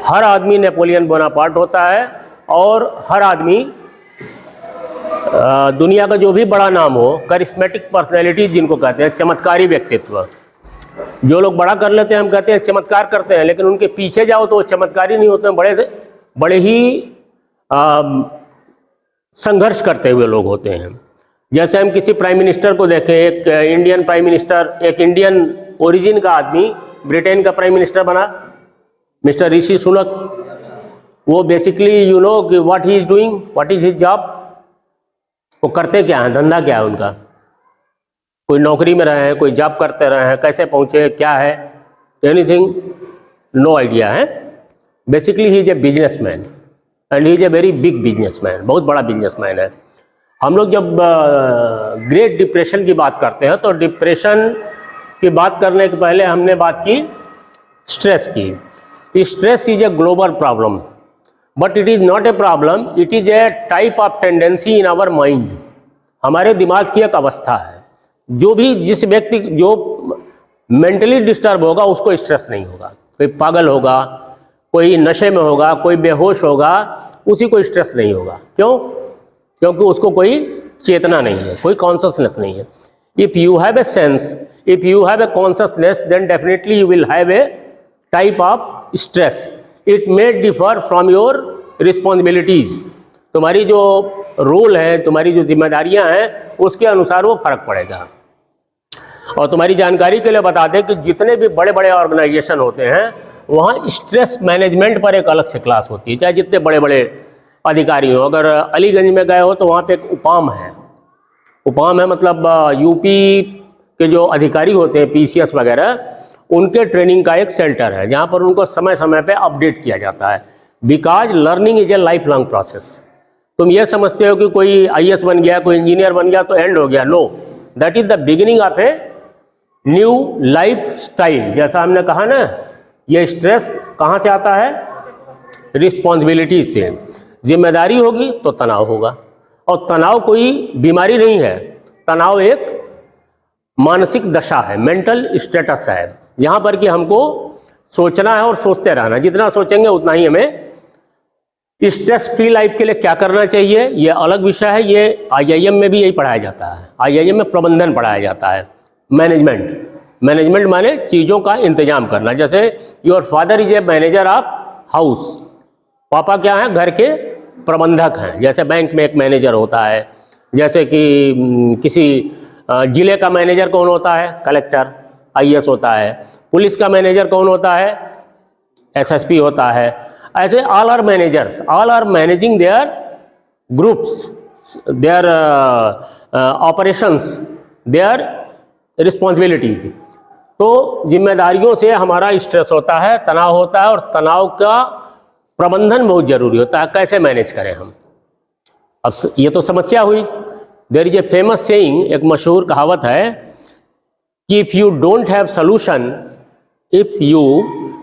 हर आदमी Napoleon Bonaparte होता है, और हर आदमी दुनिया का जो भी बड़ा नाम हो, करिश्मेटिक पर्सनैलिटी जिनको कहते हैं, चमत्कारी व्यक्तित्व, जो लोग बड़ा कर लेते हैं हम कहते हैं चमत्कार करते हैं, लेकिन उनके पीछे जाओ तो वो चमत्कारी नहीं होते हैं, बड़े ही संघर्ष करते हुए लोग होते हैं। जैसे हम किसी प्राइम मिनिस्टर को देखें, एक इंडियन प्राइम मिनिस्टर, एक इंडियन ओरिजिन का आदमी ब्रिटेन का प्राइम मिनिस्टर बना, मिस्टर ऋषि सुनक। वो बेसिकली यू नो कि what he is doing, what is his job, वो करते क्या हैं, धंधा क्या है उनका, कोई नौकरी में रहे हैं, कोई जॉब करते रहे हैं, कैसे पहुँचे, क्या है, एनीथिंग, नो आइडिया है। Basically he is a businessman and he is a very big businessman, बहुत बड़ा बिजनेसमैन है। हम लोग जब ग्रेट डिप्रेशन की बात करते हैं तो डिप्रेशन की बात करने के पहले हमने बात की स्ट्रेस की। Stress is a global problem, but it is not a problem, it is a type of tendency in our mind. हमारे दिमाग की एक अवस्था है। जो भी जिस व्यक्ति जो मेंटली डिस्टर्ब होगा उसको स्ट्रेस नहीं होगा। कोई पागल होगा, कोई नशे में होगा, कोई बेहोश होगा, उसी को स्ट्रेस नहीं होगा। क्यों? क्योंकि उसको कोई चेतना नहीं है, कोई कॉन्शसनेस नहीं है। If you have a sense, if you have a consciousness, then definitely you will have a type of stress. It may differ from your responsibilities. तुम्हारी जो रोल है, तुम्हारी जो जिम्मेदारियां हैं, उसके अनुसार वो फर्क पड़ेगा। और तुम्हारी जानकारी के लिए बता दें कि जितने भी बड़े बड़े ऑर्गेनाइजेशन होते हैं वहाँ स्ट्रेस मैनेजमेंट पर एक अलग से क्लास होती है, चाहे जितने बड़े बड़े अधिकारी हो। अगर अलीगंज में गए हो तो वहाँ पे एक उपाम है। उपाम है मतलब यूपी के जो अधिकारी होते हैं, पीसीएस वगैरह, उनके ट्रेनिंग का एक सेंटर है जहाँ पर उनको समय समय पे अपडेट किया जाता है। Because learning is a life long process. तुम ये समझते हो कि कोई आईएएस बन गया, कोई इंजीनियर बन गया तो एंड हो गया। No, that is the beginning of a new lifestyle. जैसा हमने कहा ना, ये स्ट्रेस कहाँ से आता है? रिस्पॉन्सिबिलिटी से। जिम्मेदारी होगी तो तनाव होगा, और तनाव कोई बीमारी नहीं है। तनाव एक मानसिक दशा है, मेंटल स्टेटस है, यहाँ पर कि हमको सोचना है और सोचते रहना। जितना सोचेंगे उतना ही हमें स्ट्रेस फ्री लाइफ के लिए क्या करना चाहिए, ये अलग विषय है। ये आईआईएम में भी यही पढ़ाया जाता है। आईआईएम में प्रबंधन पढ़ाया जाता है, मैनेजमेंट। मैनेजमेंट माने चीज़ों का इंतजाम करना। जैसे your father is a manager of house, पापा क्या हैं? घर के प्रबंधक हैं। जैसे बैंक में एक मैनेजर होता है, जैसे कि किसी जिले का मैनेजर कौन होता है? कलेक्टर, आईएएस होता है। पुलिस का मैनेजर कौन होता है? एसएसपी होता है। ऐसे all are managers, all are managing their groups, their operations, their responsibilities. तो जिम्मेदारियों से हमारा स्ट्रेस होता है, तनाव होता है, और तनाव का प्रबंधन बहुत जरूरी होता है। कैसे मैनेज करें हम? अब ये तो समस्या हुई। There is a famous saying, एक मशहूर कहावत है कि if you don't have solution, if you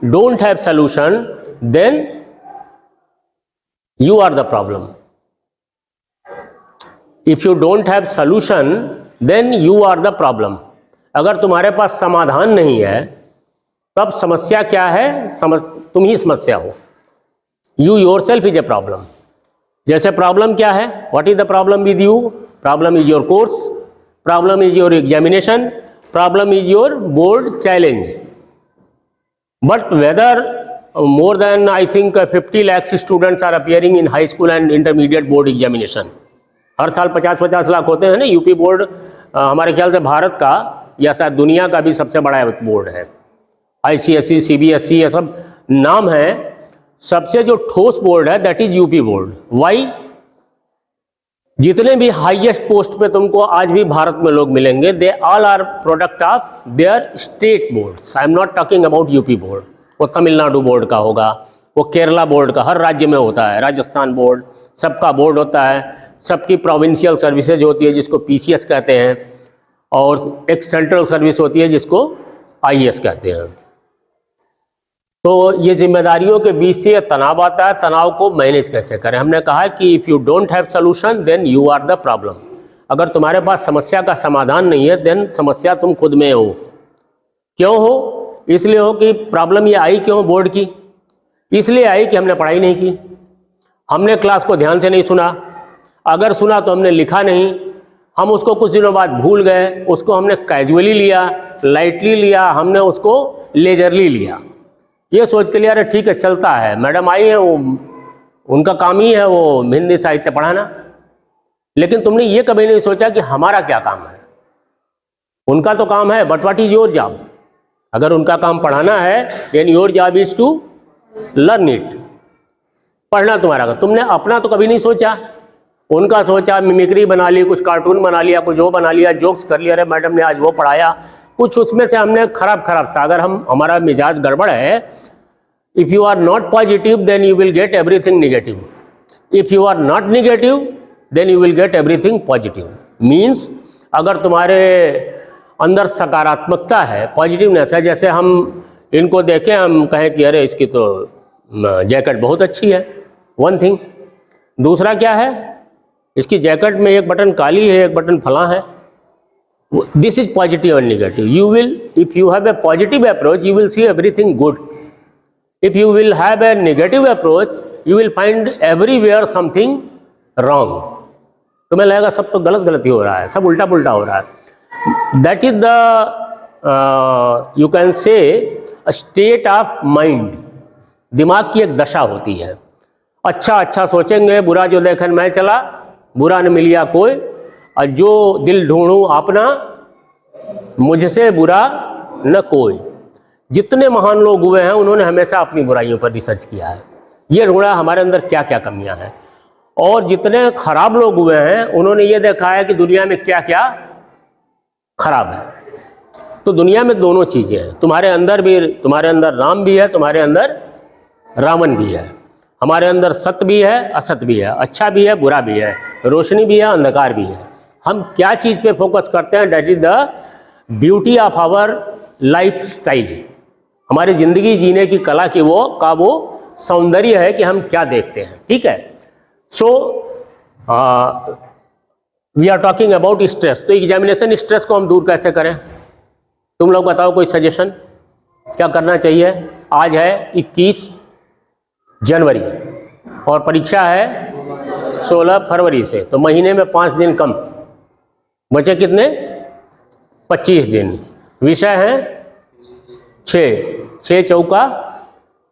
don't have solution then you are the problem. If you don't have solution, then you are the problem. अगर तुम्हारे पास समाधान नहीं है तब समस्या क्या है? तुम ही समस्या हो। You yourself is a problem. जैसे प्रॉब्लम क्या है? What is the problem with you? Problem is your course, problem is your examination, problem is your board challenge. But whether more than I think 50 lakhs students are appearing in high school and intermediate board examination. हर साल 50-50 लाख होते हैं ना। UP board हमारे ख्याल से भारत का या शायद दुनिया का भी सबसे बड़ा बोर्ड है। आईसीएसई, सीबीएसई, ये सब नाम है। सबसे जो ठोस बोर्ड है that is UP board. Why? जितने भी हाईएस्ट पोस्ट पे तुमको आज भी भारत में लोग मिलेंगे, they all are product of their state boards. I am not talking about UP board. वो तमिलनाडु बोर्ड का होगा, वो केरला बोर्ड का, हर राज्य में होता है। राजस्थान बोर्ड, सबका बोर्ड होता है। सबकी प्रोविंशियल सर्विसेज होती है जिसको पीसीएस कहते हैं, और एक सेंट्रल सर्विस होती है जिसको आईएएस कहते हैं। तो ये जिम्मेदारियों के बीच से तनाव आता है। तनाव को मैनेज कैसे करें? हमने कहा कि if you don't have solution then you are the problem. अगर तुम्हारे पास समस्या का समाधान नहीं है देन समस्या तुम खुद में हो। क्यों हो? इसलिए हो कि प्रॉब्लम ये आई क्यों बोर्ड की? इसलिए आई कि हमने पढ़ाई नहीं की, हमने क्लास को ध्यान से नहीं सुना, अगर सुना तो हमने लिखा नहीं, हम उसको कुछ दिनों बाद भूल गए, उसको हमने कैजुअली लिया, लाइटली लिया, हमने उसको लेजरली लिया, ये सोच के लिया अरे ठीक है चलता है, मैडम आई है, वो उनका काम ही है वो हिंदी साहित्य पढ़ाना। लेकिन तुमने ये कभी नहीं सोचा कि हमारा क्या काम है। उनका तो काम है, but what is your job? अगर उनका काम पढ़ाना है then your job is to learn it, पढ़ना तुम्हारा काम। तुमने अपना तो कभी नहीं सोचा, उनका सोचा, मिमिक्री बना ली, कुछ कार्टून बना लिया, कुछ वो बना लिया, जोक्स कर लिया, अरे मैडम ने आज वो पढ़ाया, कुछ उसमें से हमने खराब सा, अगर हमारा मिजाज गड़बड़ है, if you are not positive then you will get everything negative, if you are not negative then you will get everything positive. Means अगर तुम्हारे अंदर सकारात्मकता है, पॉजिटिवनेस है, जैसे हम इनको देखें, हम कहें कि अरे इसकी तो जैकेट बहुत अच्छी है, वन थिंग। दूसरा क्या है, इसकी जैकेट में एक बटन काली है, एक बटन फला है, this is positive and negative. You will, if you have A positive approach you will see everything good, if you will have A negative approach you will find everywhere something wrong. तुम्हें लगेगा सब तो गलती हो रहा है, सब उल्टा पुल्टा हो रहा है। That is the you can say state of mind, दिमाग की एक दशा होती है। अच्छा सोचेंगे, बुरा जो देखन मैं चला, बुरा न मिलिया कोई, और जो दिल ढूंढूं अपना, मुझसे बुरा न कोई। जितने महान लोग हुए हैं उन्होंने हमेशा अपनी बुराइयों पर रिसर्च किया है, ये ढूंढा हमारे अंदर क्या क्या कमियां हैं। और जितने खराब लोग हुए हैं उन्होंने ये देखा है कि दुनिया में क्या क्या खराब है। तो दुनिया में दोनों चीज़ें हैं, तुम्हारे अंदर राम भी है, तुम्हारे अंदर रावण भी है, हमारे अंदर सत्य भी है, असत्य भी है, अच्छा भी है, बुरा भी है, रोशनी भी है, अंधकार भी है। हम क्या चीज़ पे फोकस करते हैं, that is the beauty of our lifestyle. हमारी ज़िंदगी जीने की कला की वो सौंदर्य है कि हम क्या देखते हैं, ठीक है। So we are talking about stress. तो एग्जामिनेशन स्ट्रेस को हम दूर कैसे करें, तुम लोग बताओ कोई सजेशन, क्या करना चाहिए। आज है 21 जनवरी और परीक्षा है 16 फरवरी से, तो महीने में 5 दिन कम बचे, कितने, 25 दिन। विषय हैं 6 चौका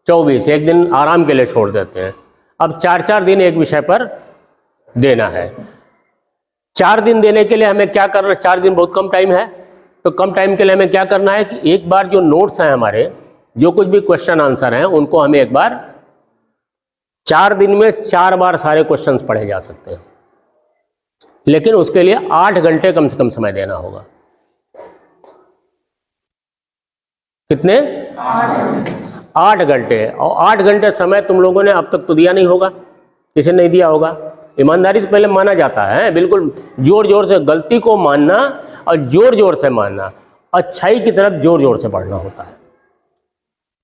24, एक दिन आराम के लिए छोड़ देते हैं। अब 4 दिन एक विषय पर देना है। 4 दिन देने के लिए हमें क्या करना, 4 दिन बहुत कम टाइम है, तो कम टाइम के लिए हमें क्या करना है कि एक बार जो नोट्स हैं हमारे, जो कुछ भी क्वेश्चन आंसर हैं, उनको हमें एक बार 4 दिन में 4 बार सारे क्वेश्चंस पढ़े जा सकते हैं, लेकिन उसके लिए 8 घंटे कम से कम समय देना होगा। कितने, 8 घंटे। और 8 घंटे समय तुम लोगों ने अब तक तो दिया नहीं होगा, किसी ने नहीं दिया होगा। ईमानदारी से पहले माना जाता है, बिल्कुल जोर जोर से गलती को मानना और जोर जोर से मानना, अच्छाई की तरफ जोर जोर से बढ़ना होता है।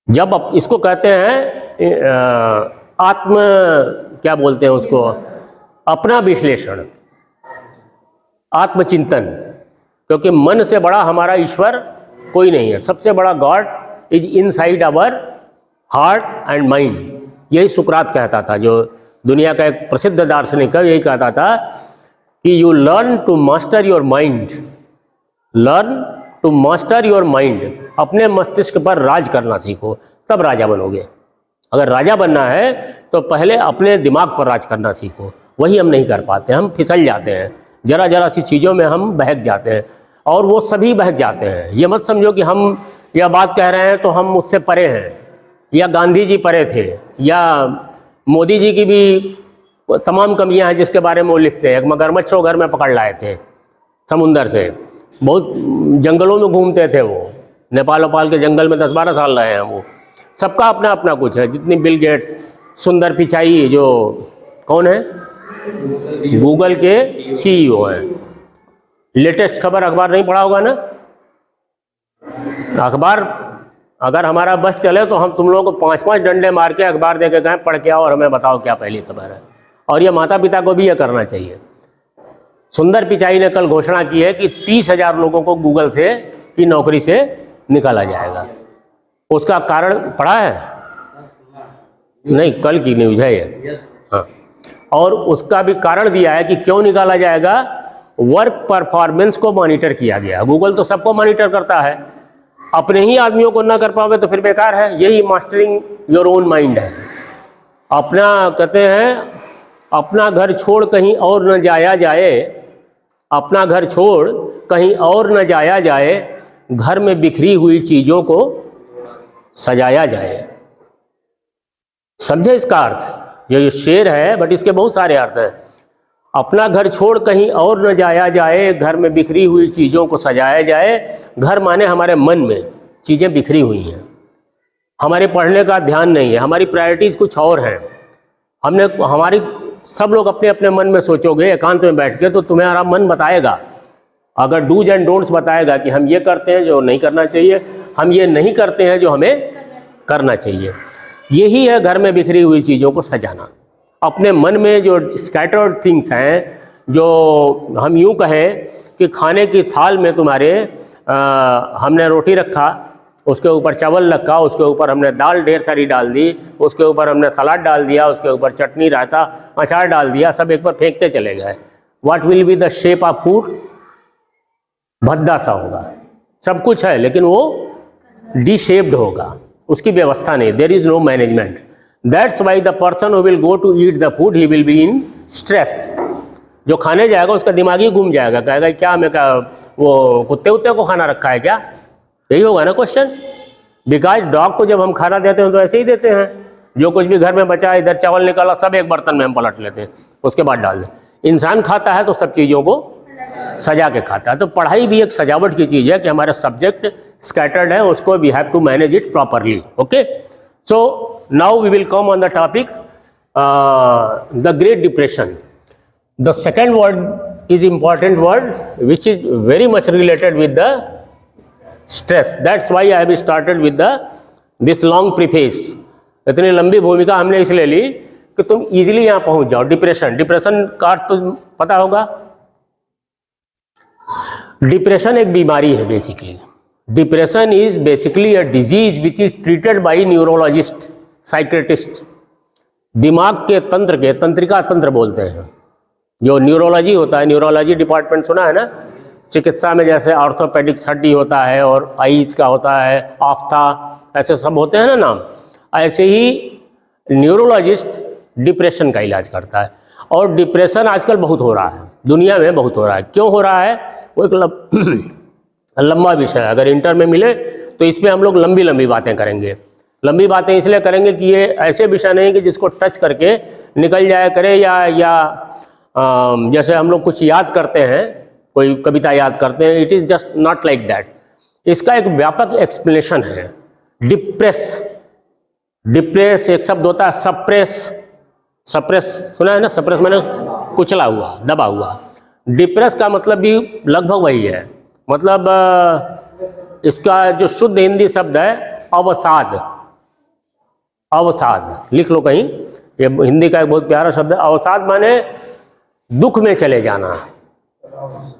जब इसको कहते हैं क्या बोलते हैं उसको, अपना विश्लेषण, आत्मचिंतन, क्योंकि मन से बड़ा हमारा ईश्वर कोई नहीं है। सबसे बड़ा god is inside our heart and mind. यही सुकरात कहता था, जो दुनिया का एक प्रसिद्ध दार्शनिक है, यही कहता था कि you learn to master your mind, learn to master your mind. अपने मस्तिष्क पर राज करना सीखो, तब राजा बनोगे। अगर राजा बनना है तो पहले अपने दिमाग पर राज करना सीखो। वही हम नहीं कर पाते, हम फिसल जाते हैं, जरा सी चीज़ों में हम बहक जाते हैं, और वो सभी बहक जाते हैं। ये मत समझो कि हम यह बात कह रहे हैं तो हम उससे परे हैं, या गांधी जी परे थे, या मोदी जी की भी तमाम कमियां हैं जिसके बारे में वो लिखते हैं। एक मगरमच्छ को घर में पकड़ लाए थे समुंदर से, बहुत जंगलों में घूमते थे वो, नेपाल के जंगल में 10-12 साल रहे हैं वो। सबका अपना अपना कुछ है। जितनी बिल गेट्स, सुंदर पिचाई जो कौन है, गूगल के CEO हैं। लेटेस्ट खबर अखबार नहीं पढ़ा होगा ना, अखबार अगर हमारा बस चले तो हम तुम लोगों को 5-5 डंडे मार के अखबार दे के कहें पढ़ के आओ और हमें बताओ क्या पहली खबर है। और ये माता पिता को भी ये करना चाहिए। सुंदर पिचाई ने कल घोषणा की है कि 30,000 लोगों को गूगल से की नौकरी से निकाला जाएगा। उसका कारण पढ़ा है, नहीं, कल की न्यूज़ है ये। हाँ, और उसका भी कारण दिया है कि क्यों निकाला जाएगा। वर्क परफॉर्मेंस को मॉनिटर किया गया। गूगल तो सबको मॉनिटर करता है, अपने ही आदमियों को ना कर पावे तो फिर बेकार है। यही मास्टरिंग योर ओन माइंड है। अपना कहते हैं अपना घर छोड़ कहीं और न जाया जाए, अपना घर छोड़ कहीं और न जाया जाए, घर में बिखरी हुई चीज़ों को सजाया जाए। समझे इसका अर्थ? ये शेर है बट इसके बहुत सारे अर्थ हैं। अपना घर छोड़ कहीं और न जाया जाए, घर में बिखरी हुई चीज़ों को सजाया जाए। घर माने हमारे मन में चीज़ें बिखरी हुई हैं, हमारे पढ़ने का ध्यान नहीं है, हमारी प्रायोरिटीज़ कुछ और हैं। हमारी सब लोग अपने अपने मन में सोचोगे एकांत में बैठ के तो तुम्हारा मन बताएगा। अगर डूज एंड डोंट्स बताएगा कि हम ये करते हैं जो नहीं करना चाहिए, हम ये नहीं करते हैं जो हमें करना चाहिए। यही है घर में बिखरी हुई चीज़ों को सजाना। अपने मन में जो स्कैटर्ड थिंग्स हैं, जो हम यूँ कहें कि खाने की थाल में तुम्हारे हमने रोटी रखा, उसके ऊपर चावल रखा, उसके ऊपर हमने दाल ढेर सारी डाल दी, उसके ऊपर हमने सलाद डाल दिया, उसके ऊपर चटनी रायता अचार डाल दिया, सब एक बार फेंकते चले गए। What will be the shape of food? भद्दा सा होगा। सब कुछ है लेकिन वो डी शेप्ड होगा, उसकी व्यवस्था नहीं। There is no management. That's why the person who will go to eat the food he will be in stress. जो खाने जाएगा उसका दिमाग ही घूम जाएगा, कहेगा क्या मैं क्या वो कुत्ते उत्ते को खाना रखा है क्या? यही होगा ना क्वेश्चन। बिकॉज डॉग को जब हम खाना देते हैं तो ऐसे ही देते हैं, जो कुछ भी घर में बचा, इधर चावल निकाला, सब एक बर्तन में हम पलट लेते हैं, उसके बाद डाल दें। इंसान खाता है तो सब चीज़ों को सजा के खाता है। तो पढ़ाई भी एक सजावट की चीज़ है कि हमारा सब्जेक्ट स्कैटर्ड है, उसको we have to manage it properly. Okay, so now we will come on the topic the great Depression. The second word is important word which is very much related with the stress. That's why I have started with this long preface. इतनी लंबी भूमिका हमने इसलिए ली कि तुम easily यहाँ पहुँच जाओ। डिप्रेशन का अर्थ तो पता होगा। डिप्रेशन एक बीमारी है basically. Depression is basically a disease which is treated by neurologist, psychiatrist. दिमाग के तंत्र के, तंत्रिका तंत्र बोलते हैं, जो न्यूरोलॉजी होता है। न्यूरोलॉजी डिपार्टमेंट सुना है ना? चिकित्सा में जैसे ऑर्थोपेडिक्स हड्डी होता है और आईज का होता है, आफ्था, ऐसे सब होते हैं ना नाम। ऐसे ही न्यूरोलॉजिस्ट डिप्रेशन का इलाज करता है। और डिप्रेशन आजकल बहुत हो रहा है, दुनिया में बहुत हो रहा है। क्यों हो रहा है वो एक लंबा विषय है। अगर इंटर में मिले तो इस पर हम लोग लंबी लंबी बातें करेंगे। लंबी बातें इसलिए करेंगे कि ये ऐसे विषय नहीं कि जिसको टच करके निकल जाया करे, या जैसे हम लोग कुछ याद करते हैं, कोई कविता याद करते हैं। It is just not like that. इसका एक व्यापक एक्सप्लेनेशन है। डिप्रेस एक शब्द होता है सप्रेस। सप्रेस सुना है ना? सप्रेस माने कुचला हुआ, दबा हुआ। डिप्रेस का मतलब भी लगभग वही है। मतलब इसका जो शुद्ध हिंदी शब्द है अवसाद। अवसाद लिख लो कहीं, ये हिंदी का एक बहुत प्यारा शब्द है। अवसाद माने दुख में चले जाना,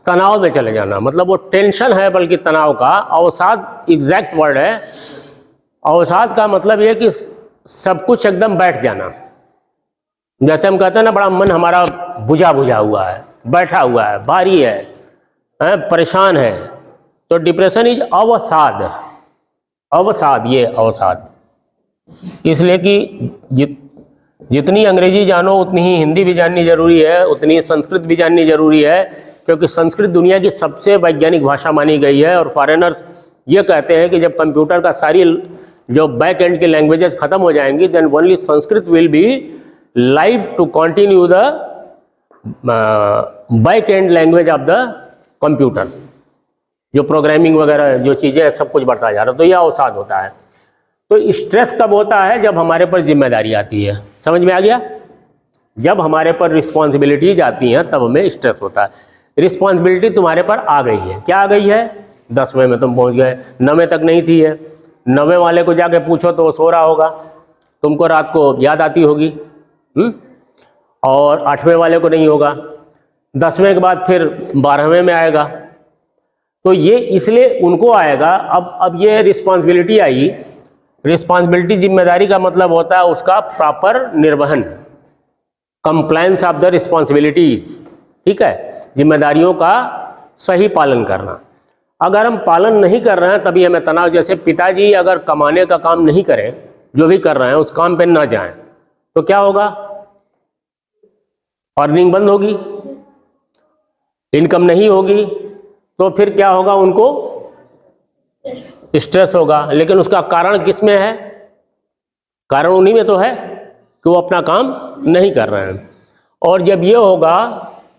तनाव में चले जाना। मतलब वो टेंशन है बल्कि तनाव का। अवसाद एग्जैक्ट वर्ड है। अवसाद का मतलब ये कि सब कुछ एकदम बैठ जाना। जैसे हम कहते हैं ना, बड़ा मन हमारा बुझा बुझा हुआ है, बैठा हुआ है, भारी है, परेशान है। तो डिप्रेशन इज अवसाद। अवसाद, ये अवसाद। इसलिए कि जितनी अंग्रेजी जानो उतनी ही हिंदी भी जाननी जरूरी है, उतनी संस्कृत भी जाननी जरूरी है, क्योंकि संस्कृत दुनिया की सबसे वैज्ञानिक भाषा मानी गई है। और फॉरेनर्स ये कहते हैं कि जब कंप्यूटर का सारी जो बैक एंड की लैंग्वेजेस खत्म हो जाएंगी, then only Sanskrit will be live to continue the back end language of the computer. जो प्रोग्रामिंग वगैरह जो चीज़ें सब कुछ बढ़ता जा रहा है। तो यह अवसाद होता है। तो स्ट्रेस कब होता है? जब हमारे पर जिम्मेदारी आती है। समझ में आ गया? जब हमारे पर रिस्पॉन्सिबिलिटीज आती हैं तब हमें स्ट्रेस होता है। रिस्पॉन्सिबिलिटी तुम्हारे पर आ गई है। क्या आ गई है? 10वें में तुम पहुंच गए, 9वें तक नहीं थी है। 9वें वाले को जाके पूछो तो वो सो रहा होगा, तुमको रात को याद आती होगी। और 8वें वाले को नहीं होगा। 10वें के बाद फिर 12वें में आएगा। तो ये इसलिए उनको आएगा। अब ये रिस्पॉन्सिबिलिटी आई रिस्पॉन्सिबिलिटी, जिम्मेदारी का मतलब होता है उसका प्रॉपर निर्वहन, कंप्लायंस ऑफ द रिस्पॉन्सिबिलिटीज, ठीक है, जिम्मेदारियों का सही पालन करना। अगर हम पालन नहीं कर रहे हैं तभी हमें तनाव, जैसे पिताजी अगर कमाने का काम नहीं करें, जो भी कर रहे हैं उस काम पे ना जाएं, तो क्या होगा, अर्निंग बंद होगी, इनकम नहीं होगी, तो फिर क्या होगा, उनको स्ट्रेस होगा। लेकिन उसका कारण किस में है, कारण उन्हीं में तो है कि वो अपना काम नहीं कर रहे हैं। और जब ये होगा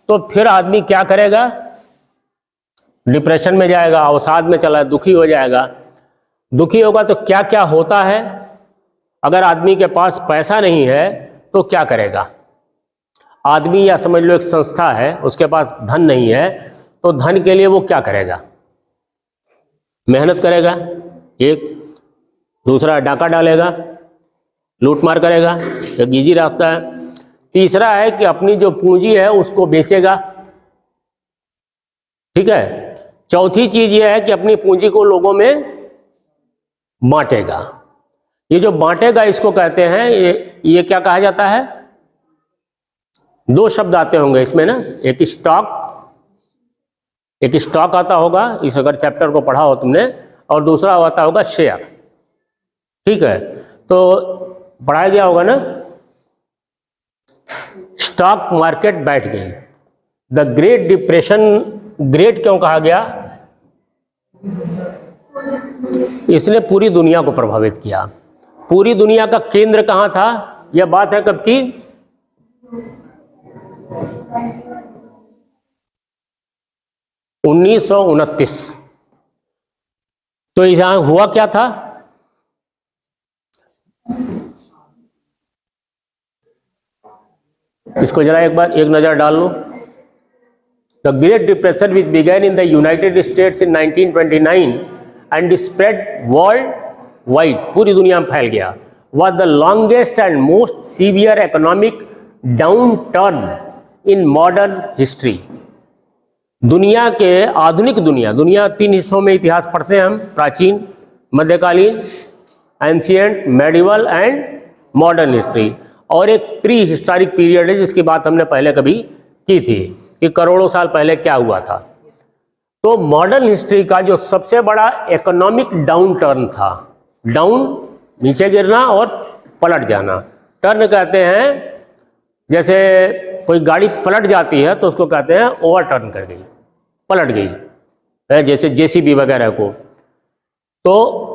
तो फिर आदमी क्या करेगा, डिप्रेशन में जाएगा, अवसाद में चला, दुखी हो जाएगा। दुखी होगा तो क्या क्या होता है, अगर आदमी के पास पैसा नहीं है तो क्या करेगा, आदमी या समझ लो एक संस्था है, उसके पास धन नहीं है, तो धन के लिए वो क्या करेगा, मेहनत करेगा, एक, दूसरा डाका डालेगा, लूटमार करेगा, एक इजी रास्ता है। तीसरा है कि अपनी जो पूंजी है उसको बेचेगा, ठीक है। चौथी चीज ये है कि अपनी पूंजी को लोगों में बांटेगा। ये जो बांटेगा इसको कहते हैं, ये क्या कहा जाता है, दो शब्द आते होंगे इसमें ना, एक स्टॉक आता होगा, इस अगर चैप्टर को पढ़ा हो तुमने, और दूसरा आता होगा शेयर, ठीक है। तो पढ़ाया गया होगा ना, स्टॉक मार्केट बैठ गई। द ग्रेट डिप्रेशन, ग्रेट क्यों कहा गया, इसने पूरी दुनिया को प्रभावित किया। पूरी दुनिया का केंद्र कहां था, यह बात है कब की, 1929। तो यहां हुआ क्या था, इसको जरा एक बार एक नजर डाल लो। The great depression which began in the United States in 1929 and spread worldwide, पूरी दुनिया में फैल गया, was the longest and most severe economic downturn in modern history। दुनिया के आधुनिक दुनिया तीन हिस्सों में इतिहास पढ़ते हैं हम, प्राचीन, मध्यकालीन, ancient, medieval and modern history, और एक प्री हिस्टोरिक पीरियड है जिसकी बात हमने पहले कभी की थी कि करोड़ों साल पहले क्या हुआ था। तो मॉडर्न हिस्ट्री का जो सबसे बड़ा इकोनॉमिक डाउन टर्न था, डाउन नीचे गिरना और पलट जाना, टर्न कहते हैं, जैसे कोई गाड़ी पलट जाती है तो उसको कहते हैं ओवर टर्न कर गई, पलट गई है, जैसे जेसीबी वगैरह को। तो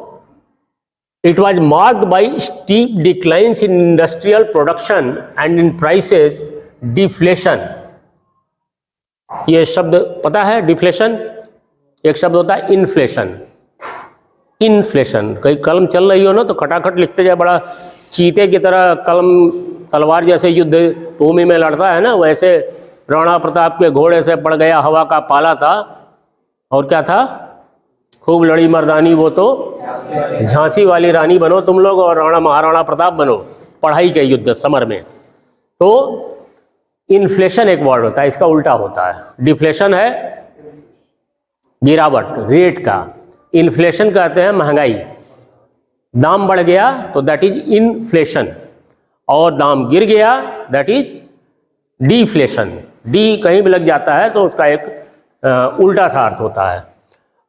it was marked by steep declines in industrial production and in prices deflation. ये शब्द पता है, डिफ्लेशन, एक शब्द होता है इन्फ्लेशन। इन्फ्लेशन, कहीं कलम चल रही हो ना तो खटाखट लिखते जाए, बड़ा चीते की तरह कलम तलवार जैसे युद्ध भूमि में लड़ता है ना, वैसे राणा प्रताप के घोड़े से पड़ गया हवा का पाला था। और क्या था, खूब लड़ी मर्दानी वो तो झांसी वाली रानी बनो तुम लोग और राणा महाराणा प्रताप बनो, पढ़ाई के युद्ध समर में। तो इन्फ्लेशन एक वर्ड होता है, इसका उल्टा होता है। डिफ्लेशन है गिरावट रेट का, इन्फ्लेशन कहते हैं महंगाई, दाम बढ़ गया तो दैट इज इन्फ्लेशन, और दाम गिर गया दैट इज डिफ्लेशन। डी कहीं भी लग जाता है तो उसका एक उल्टा सा अर्थ होता है।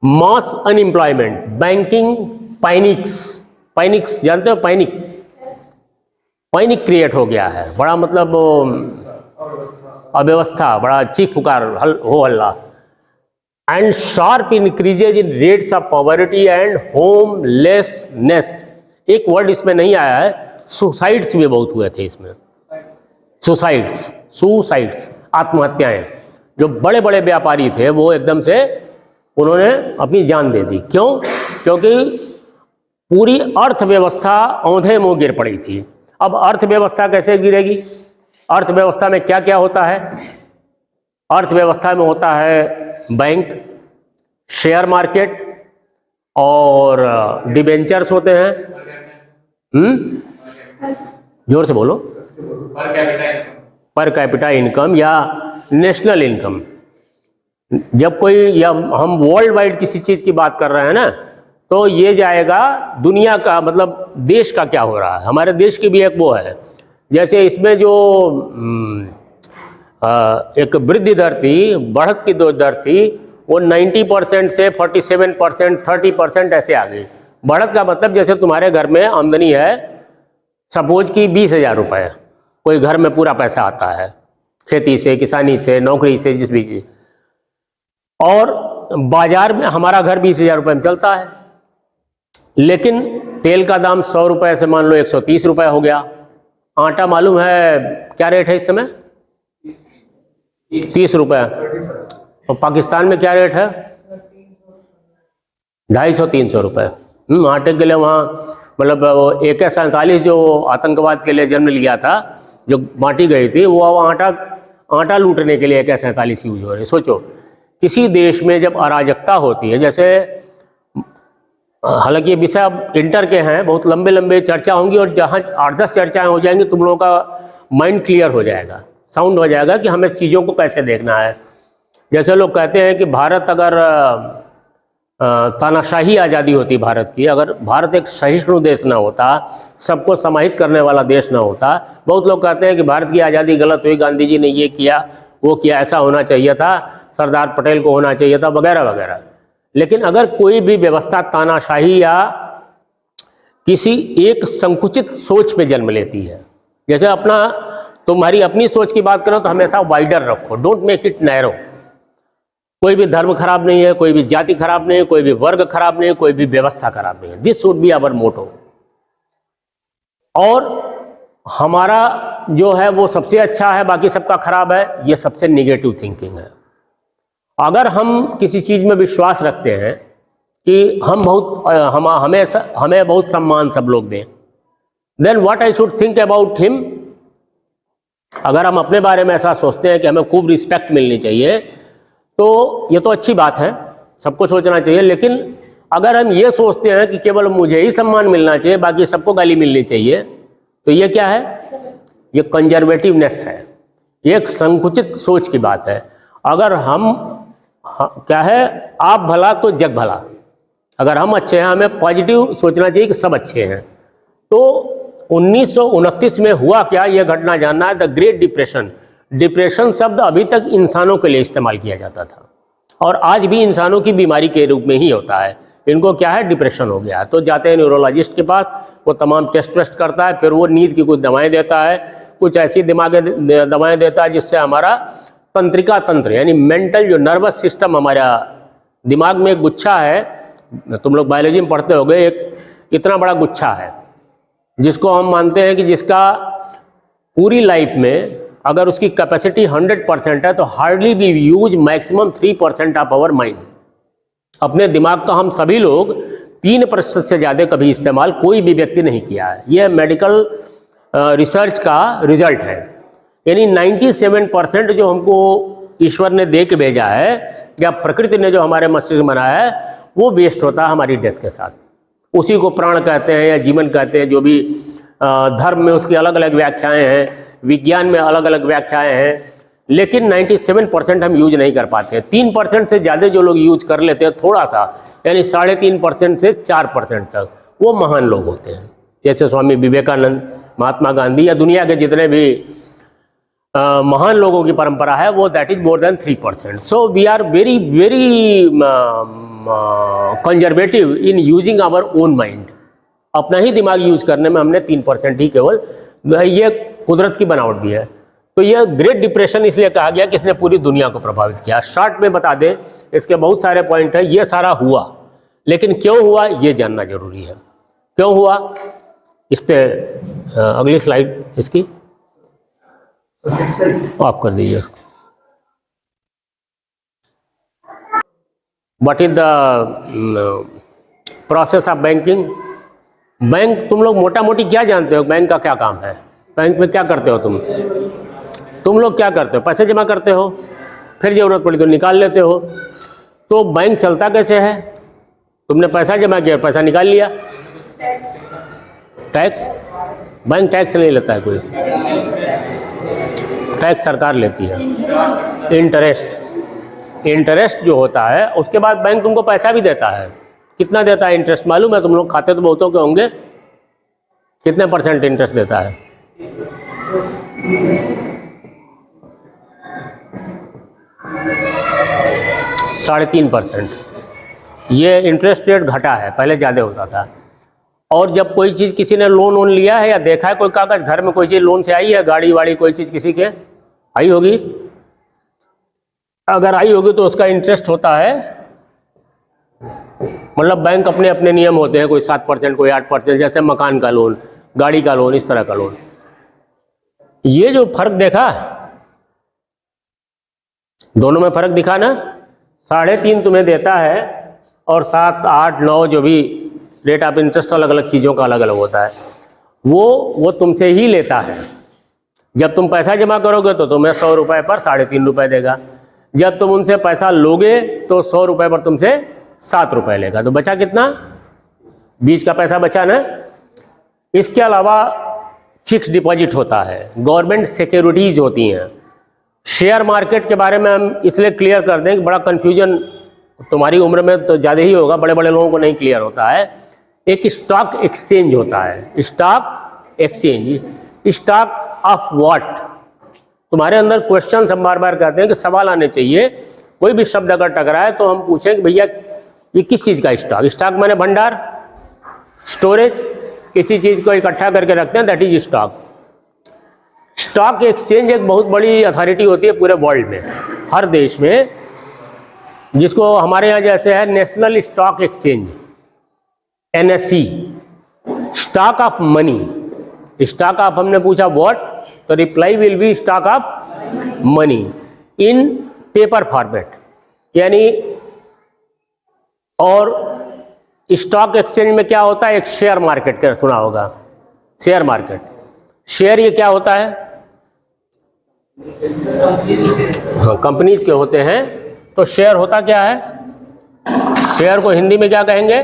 मास अनएम्प्लॉयमेंट, बैंकिंग पैनिक्स, पैनिक्स जानते हो, पैनिक क्रिएट हो गया है, बड़ा मतलब अव्यवस्था, बड़ा चीख पुकार हो हल्ला। And sharp increases in rates of poverty and homelessness. एक वर्ड इसमें नहीं आया है, सुसाइड्स भी बहुत हुए थे इसमें, सुसाइड्स, आत्महत्याएं। जो बड़े बड़े व्यापारी थे वो एकदम से उन्होंने अपनी जान दे दी। क्यों? क्योंकि पूरी अर्थव्यवस्था औंधे मुंह गिर पड़ी थी। अब अर्थव्यवस्था कैसे गिरेगी? अर्थव्यवस्था में क्या क्या होता है? अर्थव्यवस्था में होता है बैंक, शेयर मार्केट और डिबेंचर्स होते हैं। जोर से बोलो। पर कैपिटा इनकम या नेशनल इनकम। जब कोई, या हम वर्ल्ड वाइड किसी चीज़ की बात कर रहे हैं ना, तो ये जाएगा दुनिया का, मतलब देश का क्या हो रहा है, हमारे देश की भी एक वो है। जैसे इसमें जो एक वृद्धि दर थी, बढ़त की दर थी, वो 90% से 47%, 30% ऐसे आ गई। बढ़त का मतलब जैसे तुम्हारे घर में आमदनी है सपोज कि 20,000 रुपये, कोई घर में पूरा पैसा आता है खेती से, किसानी से, नौकरी से, जिस भी चीज, और बाजार में हमारा घर 20,000 रुपये में चलता है, लेकिन तेल का दाम 100 रुपये से मान लो 130 रुपये हो गया। आटा मालूम है क्या रेट है इस समय? 30 रुपये। और पाकिस्तान में क्या रेट है? 250-300 रुपये। आटे के लिए वहाँ मतलब AK-47 जो आतंकवाद के लिए जन्म लिया था, जो बांटी गई थी, वो आटा लूटने के लिए AK-47 यूज हो रही है। सोचो किसी देश में जब अराजकता होती है, जैसे हालांकि ये विषय अब इंटर के हैं, बहुत लंबे लंबे चर्चा होंगी, और जहाँ 8-10 चर्चाएं हो जाएंगी तुम लोगों का माइंड क्लियर हो जाएगा, साउंड हो जाएगा कि हमें चीज़ों को कैसे देखना है। जैसे लोग कहते हैं कि भारत अगर तानाशाही आज़ादी होती भारत की, अगर भारत एक सहिष्णु देश ना होता, सबको समाहित करने वाला देश ना होता, बहुत लोग कहते हैं कि भारत की आज़ादी गलत हुई, गांधी जी ने ये किया वो किया, ऐसा होना चाहिए था, सरदार पटेल को होना चाहिए था, वगैरह वगैरह। लेकिन अगर कोई भी व्यवस्था तानाशाही या किसी एक संकुचित सोच पे जन्म लेती है, जैसे तुम्हारी अपनी सोच की बात करो तो हमेशा वाइडर रखो, डोंट मेक इट नैरो। कोई भी धर्म खराब नहीं है, कोई भी जाति खराब नहीं है, कोई भी वर्ग खराब नहीं है, कोई भी व्यवस्था खराब नहीं है। This should be our motto. और हमारा जो है वो सबसे अच्छा है, बाकी सबका खराब है, ये सबसे निगेटिव थिंकिंग है। अगर हम किसी चीज़ में विश्वास रखते हैं कि हमें बहुत सम्मान सब लोग दें, then what I should think about him. अगर हम अपने बारे में ऐसा सोचते हैं कि हमें खूब रिस्पेक्ट मिलनी चाहिए, तो ये तो अच्छी बात है, सबको सोचना चाहिए। लेकिन अगर हम ये सोचते हैं कि केवल मुझे ही सम्मान मिलना चाहिए, बाकी सबको गाली मिलनी चाहिए, तो ये क्या है? ये कंजर्वेटिवनेस है, ये एक संकुचित सोच की बात है। अगर क्या है, आप भला तो जग भला। अगर हम अच्छे हैं, हमें पॉजिटिव सोचना चाहिए कि सब अच्छे हैं। तो 1929 में हुआ क्या, यह घटना जानना है। The great depression. डिप्रेशन शब्द अभी तक इंसानों के लिए इस्तेमाल किया जाता था, और आज भी इंसानों की बीमारी के रूप में ही होता है। इनको क्या है, डिप्रेशन हो गया, तो जाते हैं न्यूरोलॉजिस्ट के पास, वो तमाम टेस्ट वेस्ट करता है, फिर वो नींद की कुछ दवाएं देता है, कुछ ऐसी दवाएं देता है जिससे हमारा तंत्रिका तंत्र यानी मेंटल जो नर्वस सिस्टम, हमारा दिमाग में एक गुच्छा है, तुम लोग बायोलॉजी में पढ़ते होगे, एक इतना बड़ा गुच्छा है जिसको हम मानते हैं कि जिसका पूरी लाइफ में अगर उसकी कैपेसिटी 100% है तो hardly we use maximum 3% of our mind. अपने दिमाग का हम सभी लोग 3% से ज़्यादा कभी इस्तेमाल कोई भी व्यक्ति नहीं किया है। यह मेडिकल रिसर्च का रिजल्ट है। यानी 97% जो हमको ईश्वर ने दे के भेजा है या प्रकृति ने जो हमारे मस्तिष्क बनाया है, वो वेस्ट होता है हमारी डेथ के साथ। उसी को प्राण कहते हैं या जीवन कहते हैं, जो भी धर्म में उसकी अलग अलग व्याख्याएं हैं, विज्ञान में अलग अलग व्याख्याएं हैं, लेकिन 97% हम यूज नहीं कर पाते हैं। 3% से ज़्यादा जो लोग यूज कर लेते हैं थोड़ा सा, यानी 3.5% से 4% तक, वो महान लोग होते हैं। जैसे स्वामी विवेकानंद, महात्मा गांधी या दुनिया के जितने भी महान लोगों की परंपरा है, वो that is more than 3%। So we are very very conservative in using our own mind. अपना ही दिमाग यूज करने में हमने 3% ही केवल, ये कुदरत की बनावट भी है। तो ये ग्रेट डिप्रेशन इसलिए कहा गया कि इसने पूरी दुनिया को प्रभावित किया। शॉर्ट में बता दें, इसके बहुत सारे पॉइंट हैं। ये सारा हुआ, लेकिन क्यों हुआ ये जानना जरूरी है। क्यों हुआ, इस पे अगली स्लाइड इसकी ऑफ कर दीजिए। What is the process of banking. Bank, तुम लोग मोटा मोटी क्या जानते हो, बैंक का क्या काम है? बैंक में क्या करते हो तुम लोग क्या करते हो? पैसे जमा करते हो, फिर जरूरत पड़ी तो निकाल लेते हो। तो बैंक चलता कैसे है? तुमने पैसा जमा किया, पैसा निकाल लिया। टैक्स, बैंक टैक्स नहीं लेता है कोई, टैक्स सरकार लेती है। इंटरेस्ट जो होता है, उसके बाद बैंक तुमको पैसा भी देता है। कितना देता है इंटरेस्ट मालूम है? तुम लोग खाते तो बहुतों के होंगे। कितने % इंटरेस्ट देता है? 3.5%। ये इंटरेस्ट रेट घटा है, पहले ज़्यादा होता था। और जब कोई चीज़ किसी ने लोन वोन लिया है या देखा है कोई कागज़ घर में, कोई चीज़ लोन से आई है, गाड़ी वाड़ी कोई चीज़ किसी के आई होगी, अगर आई होगी तो उसका इंटरेस्ट होता है, मतलब बैंक अपने अपने नियम होते हैं, कोई 7%, कोई 8%, जैसे मकान का लोन, गाड़ी का लोन, इस तरह का लोन। ये जो फर्क देखा, दोनों में फर्क दिखा ना, 3.5 तुम्हें देता है और 7, 8, 9 जो भी रेट ऑफ इंटरेस्ट अलग अलग चीज़ों का अलग अलग होता है, वो तुमसे ही लेता है। जब तुम पैसा जमा करोगे तो तुम्हें 100 रुपये पर 3.5 रुपये देगा। जब तुम उनसे पैसा लोगे तो 100 रुपये पर तुमसे 7 रुपये लेगा। तो बचा कितना? बीच का पैसा बचा ना। इसके अलावा फिक्स डिपॉजिट होता है, गवर्नमेंट सिक्योरिटीज होती हैं। शेयर मार्केट के बारे में हम इसलिए क्लियर कर दें कि बड़ा कन्फ्यूजन तुम्हारी उम्र में तो ज़्यादा ही होगा, बड़े बड़े लोगों को नहीं क्लियर होता है। एक स्टॉक एक्सचेंज होता है, stock exchange. Stock of what? तुम्हारे अंदर क्वेश्चन हम बार बार कहते हैं कि सवाल आने चाहिए। कोई भी शब्द अगर टकराए तो हम पूछें कि भैया ये किस चीज़ का स्टॉक? स्टॉक माने भंडार, स्टोरेज, किसी चीज़ को इकट्ठा करके रखते हैं, that is stock. Stock exchange एक बहुत बड़ी अथॉरिटी होती है पूरे वर्ल्ड में, हर देश में, जिसको हमारे यहाँ जैसे है national stock exchange, NSE। Stock of money, stock of हमने पूछा व्हाट, तो reply will be stock of money in paper format, यानी। और स्टॉक एक्सचेंज में क्या होता है? एक शेयर मार्केट का सुना होगा, शेयर मार्केट। शेयर ये क्या होता है? हाँ, कंपनीज के होते हैं। तो शेयर होता क्या है? शेयर को हिंदी में क्या कहेंगे?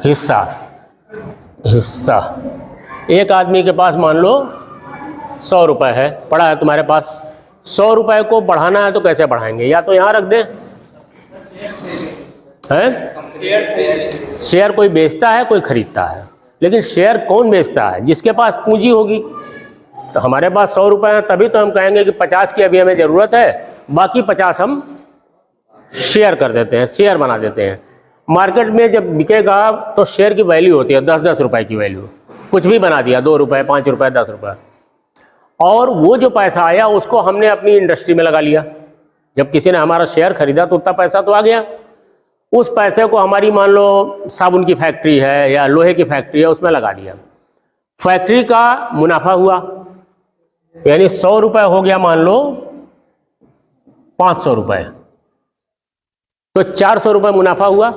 हिस्सा। हिस्सा। एक आदमी के पास मान लो 100 रुपये है, पड़ा है तुम्हारे पास। 100 रुपये को बढ़ाना है तो कैसे बढ़ाएंगे? या तो यहाँ रख दें, हैं? शेयर कोई बेचता है, कोई खरीदता है, लेकिन शेयर कौन बेचता है? जिसके पास पूंजी होगी। तो हमारे पास 100 रुपये हैं, तभी तो हम कहेंगे कि 50 की अभी हमें ज़रूरत है, बाकी 50 हम शेयर कर देते हैं, शेयर बना देते हैं। मार्केट में जब बिकेगा तो शेयर की वैल्यू होती है 10-10 रुपये की वैल्यू, कुछ भी बना दिया, 2 रुपये, 5 रुपये, 10 रुपये। और वो जो पैसा आया उसको हमने अपनी इंडस्ट्री में लगा लिया। जब किसी ने हमारा शेयर खरीदा तो उतना पैसा तो आ गया। उस पैसे को हमारी मान लो साबुन की फैक्ट्री है या लोहे की फैक्ट्री है, उसमें लगा दिया। फैक्ट्री का मुनाफा हुआ, यानी 100 रुपये हो गया मान लो 500 रुपये, तो 400 रुपये मुनाफा हुआ।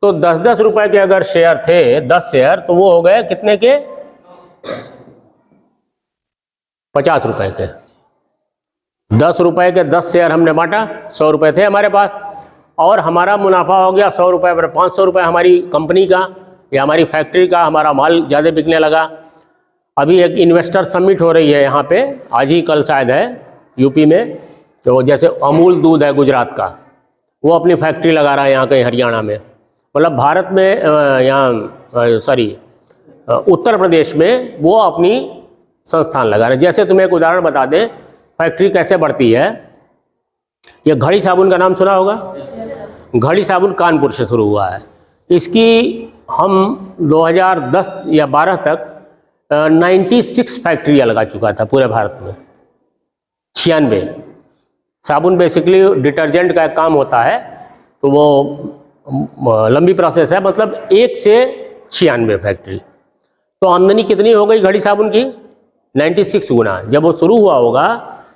तो 10-10 रुपये के अगर शेयर थे, 10 शेयर, तो वो हो गए कितने के? 50 रुपये के। 10 रुपये के 10 शेयर हमने बांटा, 100 रुपये थे हमारे पास, और हमारा मुनाफा हो गया 100 रुपये पर 500 रुपये हमारी कंपनी का या हमारी फैक्ट्री का। हमारा माल ज़्यादा बिकने लगा। अभी एक इन्वेस्टर समिट हो रही है यहाँ पे, आज ही कल शायद है, यूपी में। तो जैसे अमूल दूध है गुजरात का, वो अपनी फैक्ट्री लगा रहा है यहाँ कहीं हरियाणा में। मतलब भारत में यहाँ उत्तर प्रदेश में वो अपनी संस्थान लगा रहे। जैसे तुम्हें एक उदाहरण बता दें, फैक्ट्री कैसे बढ़ती है। ये घड़ी साबुन का नाम सुना होगा। घड़ी साबुन कानपुर से शुरू हुआ है। इसकी हम 2010 या 12 तक 96 फैक्ट्रियाँ लगा चुका था पूरे भारत में। 96। साबुन बेसिकली डिटर्जेंट का एक काम होता है, तो वो लंबी प्रोसेस है, मतलब 1 से 96 फैक्ट्री। तो आमदनी कितनी हो गई घड़ी साबुन की? 96 गुना। जब वो शुरू हुआ होगा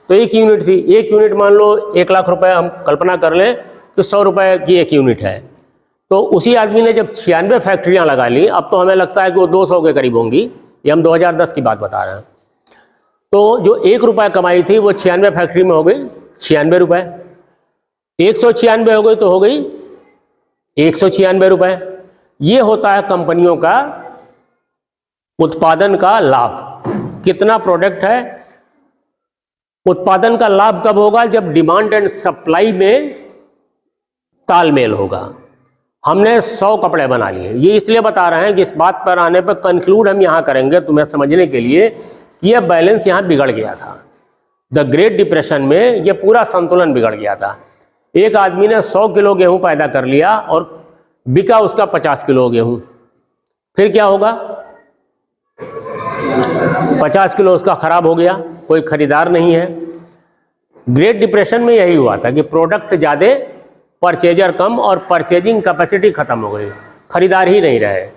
तो 1 यूनिट थी। 1 यूनिट मान लो 1 लाख रुपए, हम कल्पना कर लें तो 100 रुपये की 1 यूनिट है। तो उसी आदमी ने जब 96 फैक्ट्रियाँ लगा ली, अब तो हमें लगता है कि वो 200 के करीब होंगी। ये हम 2010 की बात बता रहे हैं। तो जो 1 रुपया कमाई थी वो 96 फैक्ट्री में हो गई 96 रुपये। 196 हो गई तो हो गई 196 रुपये। ये होता है कंपनियों का उत्पादन का लाभ। कितना प्रोडक्ट है, उत्पादन का लाभ कब होगा? जब डिमांड एंड सप्लाई में तालमेल होगा। हमने 100 कपड़े बना लिए। ये इसलिए बता रहे हैं कि इस बात पर आने पर कंक्लूड हम यहाँ करेंगे तुम्हें समझने के लिए कि यह बैलेंस यहाँ बिगड़ गया था। द ग्रेट डिप्रेशन में यह पूरा संतुलन बिगड़ गया था। एक आदमी ने 100 किलो गेहूं पैदा कर लिया और बिका उसका 50 किलो गेहूं, फिर क्या होगा? 50 किलो उसका खराब हो गया, कोई खरीदार नहीं है। ग्रेट डिप्रेशन में यही हुआ था कि प्रोडक्ट ज़्यादा, परचेजर कम और परचेजिंग कैपेसिटी खत्म हो गई, खरीदार ही नहीं रहे।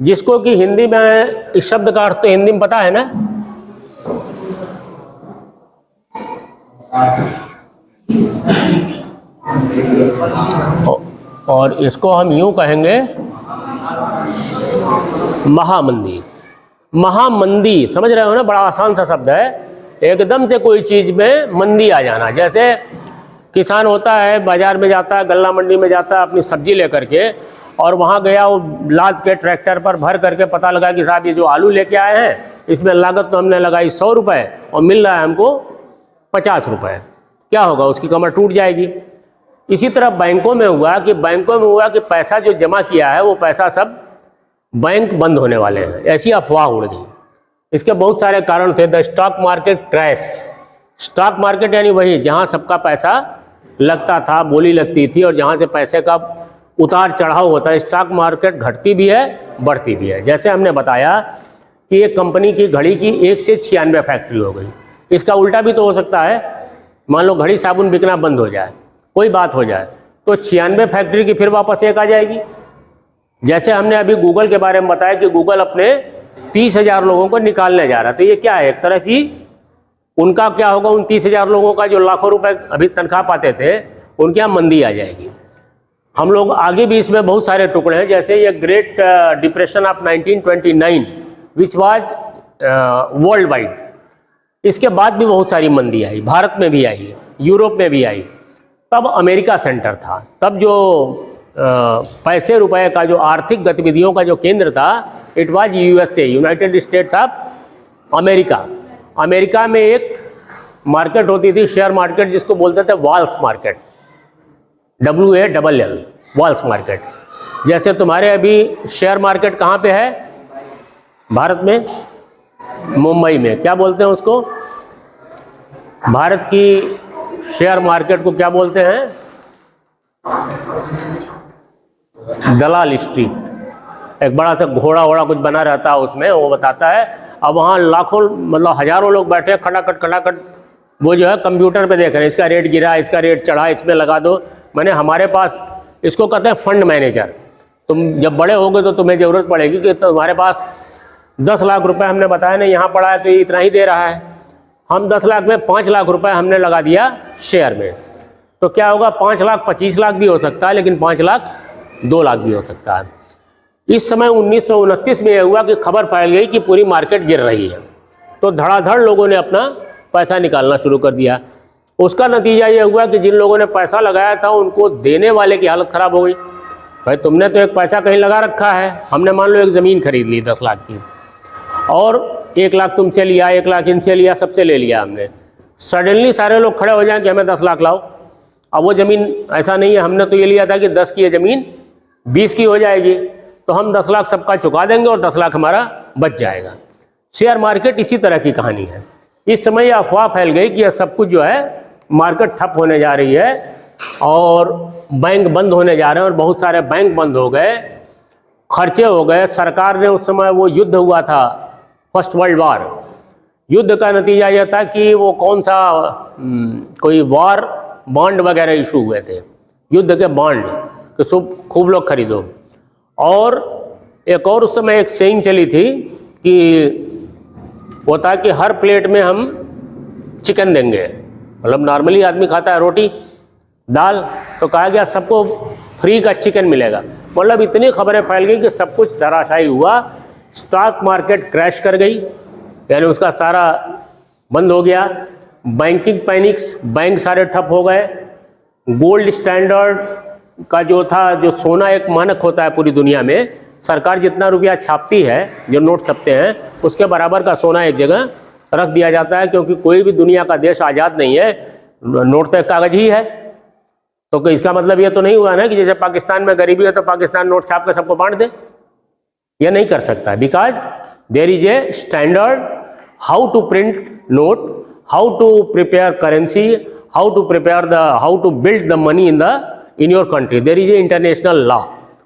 जिसको कि हिंदी में इस शब्द का अर्थ तो हिंदी में पता है ना, और इसको हम यूं कहेंगे महामंदी। महामंदी समझ रहे हो ना, बड़ा आसान सा शब्द है। एकदम से कोई चीज में मंदी आ जाना। जैसे किसान होता है, बाजार में जाता है, गल्ला मंडी में जाता है अपनी सब्जी लेकर के, और वहाँ गया, वो लाद के ट्रैक्टर पर भर करके पता लगा कि साहब ये जो आलू लेके आए हैं इसमें लागत तो हमने लगाई 100 रुपये और मिल रहा है हमको 50 रुपये। क्या होगा? उसकी कमर टूट जाएगी। इसी तरह बैंकों में हुआ कि पैसा जो जमा किया है वो पैसा सब बैंक बंद होने वाले हैं, ऐसी अफवाह उड़ गई। इसके बहुत सारे कारण थे। The stock market crash. Stock market यानी वही जहां सबका पैसा लगता था, बोली लगती थी, और जहां से पैसे का उतार चढ़ाव होता है। स्टॉक मार्केट घटती भी है, बढ़ती भी है। जैसे हमने बताया कि एक कंपनी की घड़ी की 1 से 96 फैक्ट्री हो गई। इसका उल्टा भी तो हो सकता है। मान लो घड़ी साबुन बिकना बंद हो जाए, कोई बात हो जाए, तो 96 फैक्ट्री की फिर वापस एक आ जाएगी। जैसे हमने अभी गूगल के बारे में बताया कि गूगल अपने 30,000 लोगों को निकालने जा रहा है। तो ये क्या है? एक तरह की उनका क्या होगा? उन 30,000 लोगों का जो लाखों रुपए अभी तनख्वाह पाते थे, उनके यहाँ मंदी आ जाएगी। हम लोग आगे भी इसमें बहुत सारे टुकड़े हैं। जैसे ये great depression of 1929 which was world wide. इसके बाद भी बहुत सारी मंदी आई, भारत में भी आई, यूरोप में भी आई। तब अमेरिका सेंटर था। तब जो पैसे रुपए का जो आर्थिक गतिविधियों का जो केंद्र था, it was USA, United states of America. America में एक मार्केट होती थी, शेयर मार्केट, जिसको बोलते थे walls market, WALL, walls market. जैसे तुम्हारे अभी शेयर मार्केट कहाँ पे है भारत में? मुंबई में। क्या बोलते हैं उसको? भारत की शेयर मार्केट को क्या बोलते हैं? दलाल स्ट्रीट। एक बड़ा सा घोड़ा वोड़ा कुछ बना रहता है उसमें, वो बताता है। अब वहाँ लाखों मतलब हजारों लोग बैठे खटाखट वो जो है कंप्यूटर पे देख रहे हैं, इसका रेट गिरा, इसका रेट चढ़ा, इसमें लगा दो। मैंने हमारे पास, इसको कहते हैं फंड मैनेजर। तुम जब बड़े होगे तो तुम्हें ज़रूरत पड़ेगी कि तुम्हारे पास 10 लाख रुपए हमने बताया ना यहाँ पड़ा है, तो ये इतना ही दे रहा है। हम 10 लाख में 5 लाख रुपए हमने लगा दिया शेयर में, तो क्या होगा? 5 लाख 25 लाख भी हो सकता है, लेकिन 5 लाख 2 लाख भी हो सकता है। इस समय 1929 में यह हुआ कि खबर फैल गई कि पूरी मार्केट गिर रही है, तो धड़ाधड़ लोगों ने अपना पैसा निकालना शुरू कर दिया। उसका नतीजा ये हुआ कि जिन लोगों ने पैसा लगाया था उनको देने वाले की हालत ख़राब हो गई। भाई तुमने तो एक पैसा कहीं लगा रखा है, हमने मान लो एक ज़मीन खरीद ली 10 लाख की, और 1 लाख तुमसे लिया, 1 लाख इनसे लिया, सबसे ले लिया हमने। सडनली सारे लोग खड़े हो जाएं कि हमें 10 लाख लाओ। अब वो ज़मीन ऐसा नहीं है, हमने तो ये लिया था कि 10 की ये ज़मीन 20 की हो जाएगी, तो हम 10 लाख सबका चुका देंगे और 10 लाख हमारा बच जाएगा। शेयर मार्केट इसी तरह की कहानी है। इस समय यह अफवाह फैल गई कि यह सब कुछ जो है मार्केट ठप होने जा रही है और बैंक बंद होने जा रहे हैं, और बहुत सारे बैंक बंद हो गए, खर्चे हो गए। सरकार ने उस समय, वो युद्ध हुआ था, फर्स्ट वर्ल्ड वॉर, युद्ध का नतीजा यह था कि वो कौन सा कोई वॉर बॉन्ड वगैरह इशू हुए थे, युद्ध के बॉन्ड कि खूब लोग खरीदो। और एक और उस समय एक सेइंग चली थी कि वो था कि हर प्लेट में हम चिकन देंगे, मतलब नॉर्मली आदमी खाता है रोटी दाल, तो कहा गया सबको फ्री का चिकन मिलेगा। मतलब इतनी खबरें फैल गई कि सब कुछ धराशायी हुआ। स्टॉक मार्केट क्रैश कर गई, यानी उसका सारा बंद हो गया। बैंकिंग पैनिक्स, बैंक सारे ठप हो गए। गोल्ड स्टैंडर्ड का जो था, जो सोना एक मानक होता है पूरी दुनिया में, सरकार जितना रुपया छापती है, जो नोट छपते हैं, उसके बराबर का सोना एक जगह रख दिया जाता है, क्योंकि कोई भी दुनिया का देश आज़ाद नहीं है, नोट तो एक कागज ही है। तो इसका मतलब ये तो नहीं हुआ ना कि जैसे पाकिस्तान में गरीबी है तो पाकिस्तान नोट छाप के सबको बांट दे, ये नहीं कर सकता, because there is a standard how to print note, how to prepare currency, how to build the money in your country, there is a international law,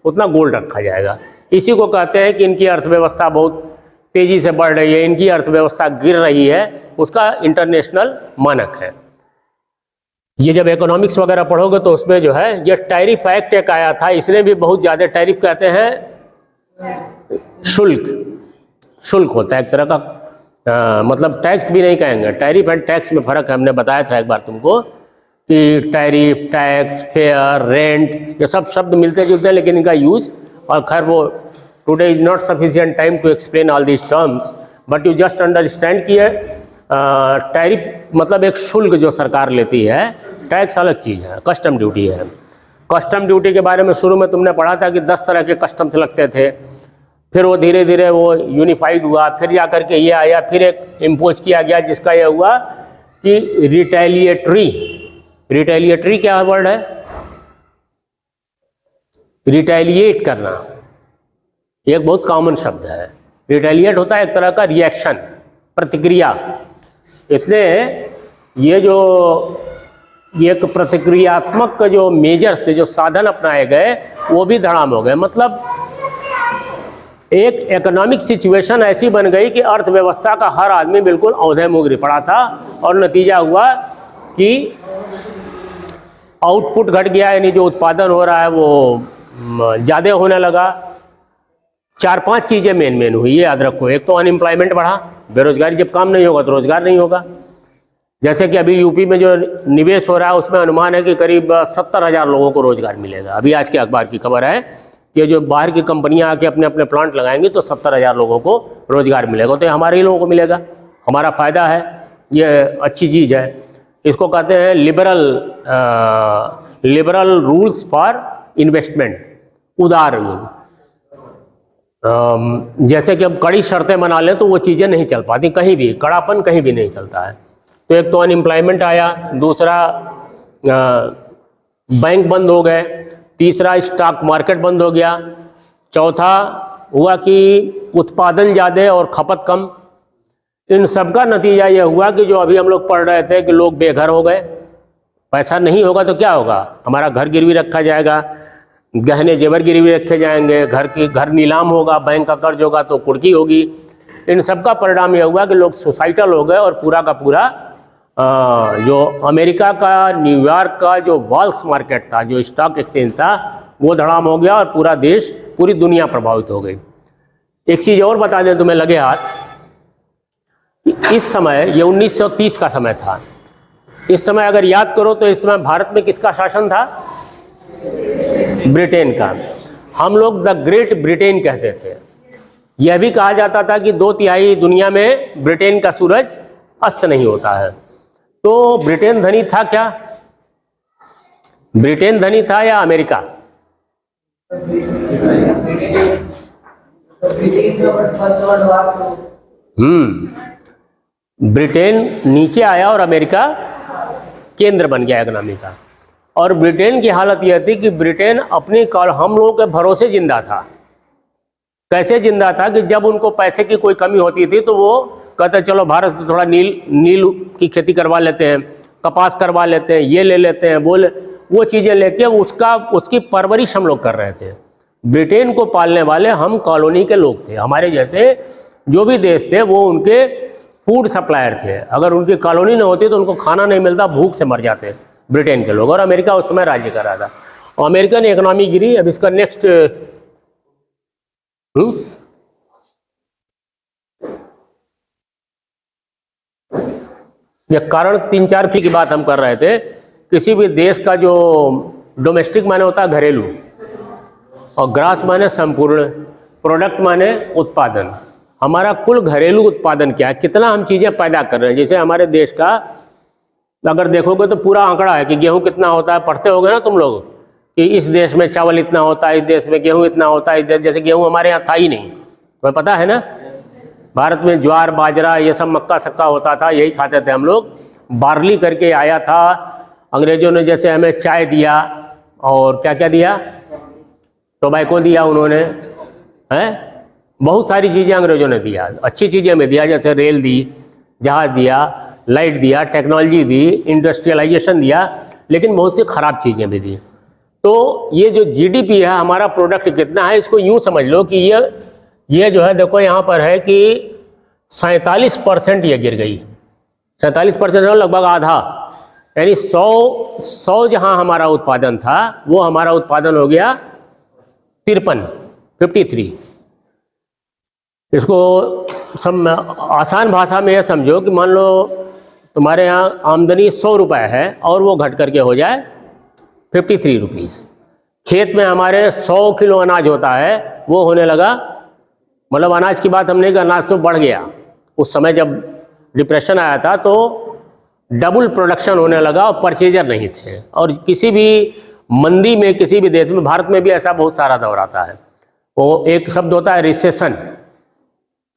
उतना गोल्ड रखा जाएगा। इसी को कहते हैं कि इनकी अर्थव्यवस्था बहुत तेजी से बढ़ रही है, इनकी अर्थव्यवस्था गिर रही है, उसका इंटरनेशनल मानक है। ये जब इकोनॉमिक्स वगैरह पढ़ोगे तो उसमें जो है ये टैरिफ एक्ट एक आया था, इसने भी बहुत ज़्यादा, टैरिफ कहते हैं शुल्क होता है एक तरह का, मतलब टैक्स भी नहीं कहेंगे, टैरिफ एंड टैक्स में फ़र्क है, हमने बताया था एक बार तुमको कि टैरिफ, टैक्स, फेयर, रेंट, ये सब शब्द मिलते जुलते हैं, लेकिन इनका यूज, और खैर वो today is not sufficient time to explain all these terms, but you just understand कि टैरिफ मतलब एक शुल्क जो सरकार लेती है, टैक्स अलग चीज़ है, कस्टम ड्यूटी है। कस्टम ड्यूटी के बारे में शुरू में तुमने पढ़ा था कि 10 तरह के कस्टम्स लगते थे, फिर वो धीरे धीरे वो यूनिफाइड हुआ, फिर जा करके ये आया, फिर एक इम्पोज किया गया जिसका ये हुआ कि रिटेलिएटरी क्या वर्ड है, रिटेलिएट करना, एक बहुत कॉमन शब्द है। रिटेलिएट होता है एक तरह का रिएक्शन, प्रतिक्रिया। इतने ये एक प्रतिक्रियात्मक जो मेजर्स थे, जो साधन अपनाए गए, वो भी धड़ाम हो गए। मतलब एक इकोनॉमिक सिचुएशन ऐसी बन गई कि अर्थव्यवस्था का हर आदमी बिल्कुल औंधे मुँह गिर पड़ा था, और नतीजा हुआ कि आउटपुट घट गया, यानी जो उत्पादन हो रहा है वो ज़्यादा होने लगा। 4-5 चीज़ें मेन हुई, ये याद रखो। एक तो अनएम्प्लॉयमेंट बढ़ा, बेरोजगारी, जब काम नहीं होगा तो रोजगार नहीं होगा। जैसे कि अभी यूपी में जो निवेश हो रहा है उसमें अनुमान है कि करीब 70,000 लोगों को रोजगार मिलेगा। अभी आज के अखबार की खबर है कि जो बाहर की कंपनियां आके अपने अपने प्लांट लगाएंगी तो 70,000 लोगों को रोजगार मिलेगा, तो ये हमारे ही लोगों को मिलेगा, हमारा फ़ायदा है, ये अच्छी चीज़ है। इसको कहते हैं लिबरल रूल्स फॉर इन्वेस्टमेंट, उदार योग। जैसे कि अब कड़ी शर्तें बना लें तो वो चीज़ें नहीं चल पाती, कहीं भी कड़ापन कहीं भी नहीं चलता है। तो एक तो अनएम्प्लॉयमेंट आया, दूसरा बैंक बंद हो गए, तीसरा स्टॉक मार्केट बंद हो गया, चौथा हुआ कि उत्पादन ज़्यादा और खपत कम। इन सब का नतीजा ये हुआ कि जो अभी हम लोग पढ़ रहे थे कि लोग बेघर हो गए। पैसा नहीं होगा तो क्या होगा, हमारा घर गिरवी रखा जाएगा, गहने जेवर गिरवी रखे जाएंगे, घर नीलाम होगा, बैंक का कर्ज होगा तो कुर्की होगी। इन सब का परिणाम यह हुआ कि लोग सुसाइटल हो गए, और पूरा का पूरा जो अमेरिका का, न्यूयॉर्क का जो वॉल्स मार्केट था, जो स्टॉक एक्सचेंज था, वो धड़ाम हो गया और पूरा देश, पूरी दुनिया प्रभावित हो गई। एक चीज़ और बता दें तुम्हें लगे हाथ, इस समय ये 1930 का समय था। इस समय अगर याद करो तो इस समय भारत में किसका शासन था? ब्रिटेन का। हम लोग द ग्रेट ब्रिटेन कहते थे। यह भी कहा जाता था कि 2/3 दुनिया में ब्रिटेन का सूरज अस्त नहीं होता है। तो ब्रिटेन धनी था क्या? ब्रिटेन धनी था या अमेरिका? ब्रिटेन नीचे आया और अमेरिका केंद्र बन गया इकोनॉमी का। और ब्रिटेन की हालत यह थी कि ब्रिटेन अपनी हम लोगों के भरोसे जिंदा था। कैसे जिंदा था कि जब उनको पैसे की कोई कमी होती थी तो वो कहते चलो भारत से थोड़ा नील की खेती करवा लेते हैं, कपास करवा लेते हैं, ये ले लेते हैं, वो चीज़ें लेके उसकी परवरिश हम लोग कर रहे थे। ब्रिटेन को पालने वाले हम कॉलोनी के लोग थे। हमारे जैसे जो भी देश थे वो उनके फूड सप्लायर थे। अगर उनकी कॉलोनी न होती तो उनको खाना नहीं मिलता, भूख से मर जाते ब्रिटेन के लोग। और अमेरिका उस समय राज्य कर रहा था। अमेरिकन इकोनॉमी गिरी। अब इसका नेक्स्ट ये कारण 3-4 की बात हम कर रहे थे। किसी भी देश का जो डोमेस्टिक माने होता है घरेलू, और ग्रास माने संपूर्ण, प्रोडक्ट माने उत्पादन। हमारा कुल घरेलू उत्पादन क्या है, कितना हम चीज़ें पैदा कर रहे हैं। जैसे हमारे देश का अगर देखोगे तो पूरा आंकड़ा है कि गेहूं कितना होता है। पढ़ते होगे ना तुम लोग कि इस देश में चावल इतना होता है, इस देश में गेहूं इतना होता है, इस देश जैसे गेहूं हमारे यहाँ था ही नहीं, तुम्हें पता है ना। भारत में ज्वार बाजरा ये सब मक्का सक्का होता था, यही खाते थे हम लोग। बार्ली करके आया था अंग्रेजों ने जैसे हमें चाय दिया और क्या क्या दिया, टोबैको दिया उन्होंने, हैं, बहुत सारी चीज़ें अंग्रेजों ने दिया, अच्छी चीज़ें हमें दिया, जैसे रेल दी, जहाज़ दिया, लाइट दिया, टेक्नोलॉजी दी, इंडस्ट्रियलाइजेशन दिया, लेकिन बहुत सी ख़राब चीज़ें भी दी। तो ये जो जीडीपी है, हमारा प्रोडक्ट कितना है, इसको यूँ समझ लो कि ये जो है, देखो यहाँ पर है कि 47% ये गिर गई, 47% लगभग आधा, यानी 100 जहाँ हमारा उत्पादन था वो हमारा उत्पादन हो गया 53। इसको सब आसान भाषा में यह समझो कि मान लो तुम्हारे यहाँ आमदनी 100 रुपये है और वो घट करके हो जाए 53 रुपीज़। खेत में हमारे 100 किलो अनाज होता है, वो होने लगा, मतलब अनाज की बात हमने कहा, अनाज तो बढ़ गया। उस समय जब डिप्रेशन आया था तो डबल प्रोडक्शन होने लगा और परचेजर नहीं थे। और किसी भी मंदी में, किसी भी देश में, भारत में भी ऐसा बहुत सारा दौर आता है। वो एक शब्द होता है रिसेशन,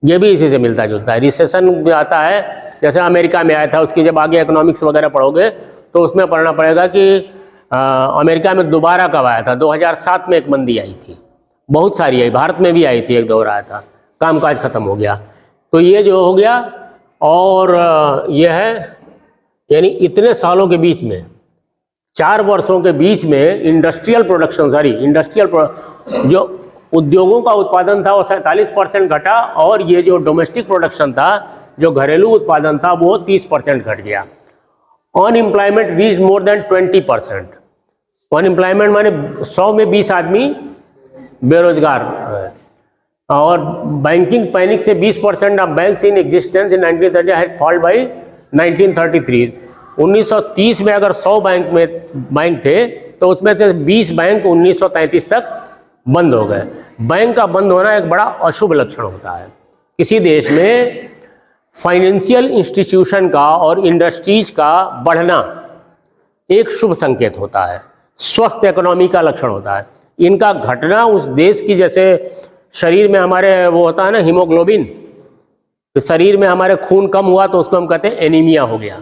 ये भी इसी से मिलता जुलता है। रिसेशन आता है जैसे अमेरिका में आया था, उसकी जब आगे इकोनॉमिक्स वगैरह पढ़ोगे तो उसमें पढ़ना पड़ेगा कि अमेरिका में दोबारा कब आया था। 2007 में एक मंदी आई थी, बहुत सारी आई, भारत में भी आई थी, एक दौर आया था, कामकाज खत्म हो गया। तो ये जो हो गया, और यह है यानी इतने सालों के बीच में, 4 वर्षों के बीच में इंडस्ट्रियल प्रोडक्शन, जो उद्योगों का उत्पादन था वो 47% घटा, और ये जो डोमेस्टिक प्रोडक्शन था, जो घरेलू उत्पादन था, वो 30% घट गया। Unemployment reach more than 20%। Unemployment माने 100 में 20 आदमी बेरोजगार है। और बैंकिंग पैनिक से 20% of banks in existence in 1930 had failed by 1933। 1930 में अगर 100 बैंक थे तो उसमें से 20 बैंक 1933 तक बंद हो गए। बैंक का बंद होना एक बड़ा अशुभ लक्षण होता है। किसी देश में फाइनेंशियल इंस्टीट्यूशन का और इंडस्ट्रीज का बढ़ना एक शुभ संकेत होता है, स्वस्थ इकोनॉमी का लक्षण होता है। इनका घटना उस देश की, जैसे शरीर में हमारे वो होता है ना हीमोग्लोबिन, तो शरीर में हमारे खून कम हुआ तो उसको हम कहते हैं एनीमिया हो गया।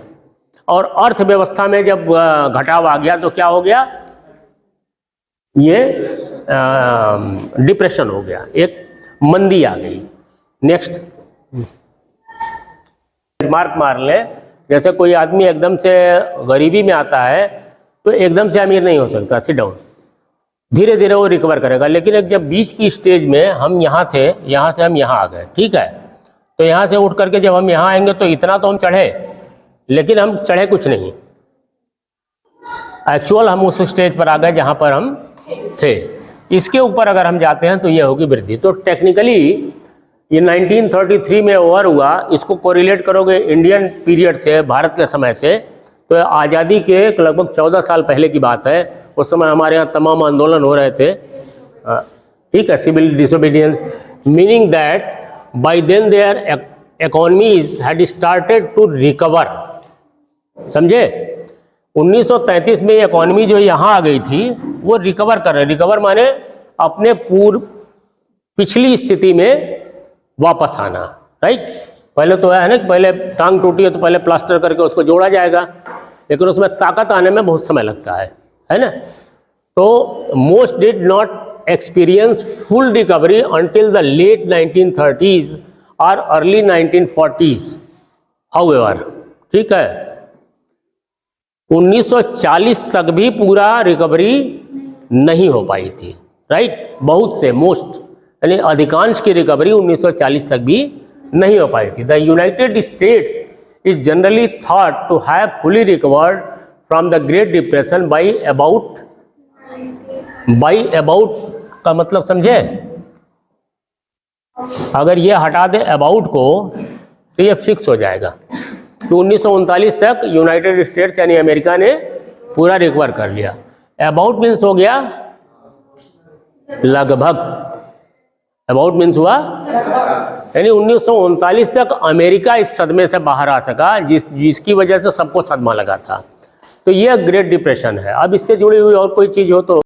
और अर्थव्यवस्था में जब घटाव आ गया तो क्या हो गया, ये डिप्रेशन हो गया, एक मंदी आ गई। नेक्स्ट मार्क मार ले, जैसे कोई आदमी एकदम से गरीबी में आता है तो एकदम से अमीर नहीं हो सकता, सिट डाउन, धीरे धीरे वो रिकवर करेगा। लेकिन एक जब बीच की स्टेज में हम यहाँ थे, यहाँ से हम यहाँ आ गए, ठीक है, तो यहाँ से उठ करके जब हम यहाँ आएंगे तो इतना तो हम चढ़े, लेकिन हम चढ़े कुछ नहीं, एक्चुअल हम उस स्टेज पर आ गए जहाँ पर हम थे। इसके ऊपर अगर हम जाते हैं तो ये होगी वृद्धि। तो टेक्निकली ये 1933 में ओवर हुआ, इसको कोरिलेट करोगे इंडियन पीरियड से, भारत के समय से, तो आज़ादी के लगभग 14 साल पहले की बात है। उस समय हमारे यहाँ तमाम आंदोलन हो रहे थे, ठीक है, civil disobedience, meaning that by then their economies had started to recover. समझे? 1933 में इकोनॉमी जो यहाँ आ गई थी वो रिकवर कर रहे, रिकवर माने अपने पिछली स्थिति में वापस आना, राइट। पहले तो है ना कि पहले टांग टूटी है तो पहले प्लास्टर करके उसको जोड़ा जाएगा, लेकिन उसमें ताकत आने में बहुत समय लगता है ना। तो most did not experience full recovery until the late 1930s और अर्ली 1940s। हाउएवर, ठीक है, 1940 तक भी पूरा रिकवरी नहीं हो पाई थी, राइट। बहुत से, मोस्ट यानी अधिकांश की रिकवरी 1940 तक भी नहीं हो पाई थी। The United States is generally thought to have fully recovered from the great Depression by about का मतलब समझे? अगर ये हटा दे अबाउट को तो ये फिक्स हो जाएगा कि 1939 तक यूनाइटेड स्टेट्स यानी अमेरिका ने पूरा रिकवर कर लिया। अबाउट मीन्स हो गया लगभग, अबाउट मीन्स हुआ यानी 1939 तक अमेरिका इस सदमे से बाहर आ सका जिसकी वजह से सबको सदमा लगा था। तो ये ग्रेट डिप्रेशन है। अब इससे जुड़ी हुई और कोई चीज़ हो तो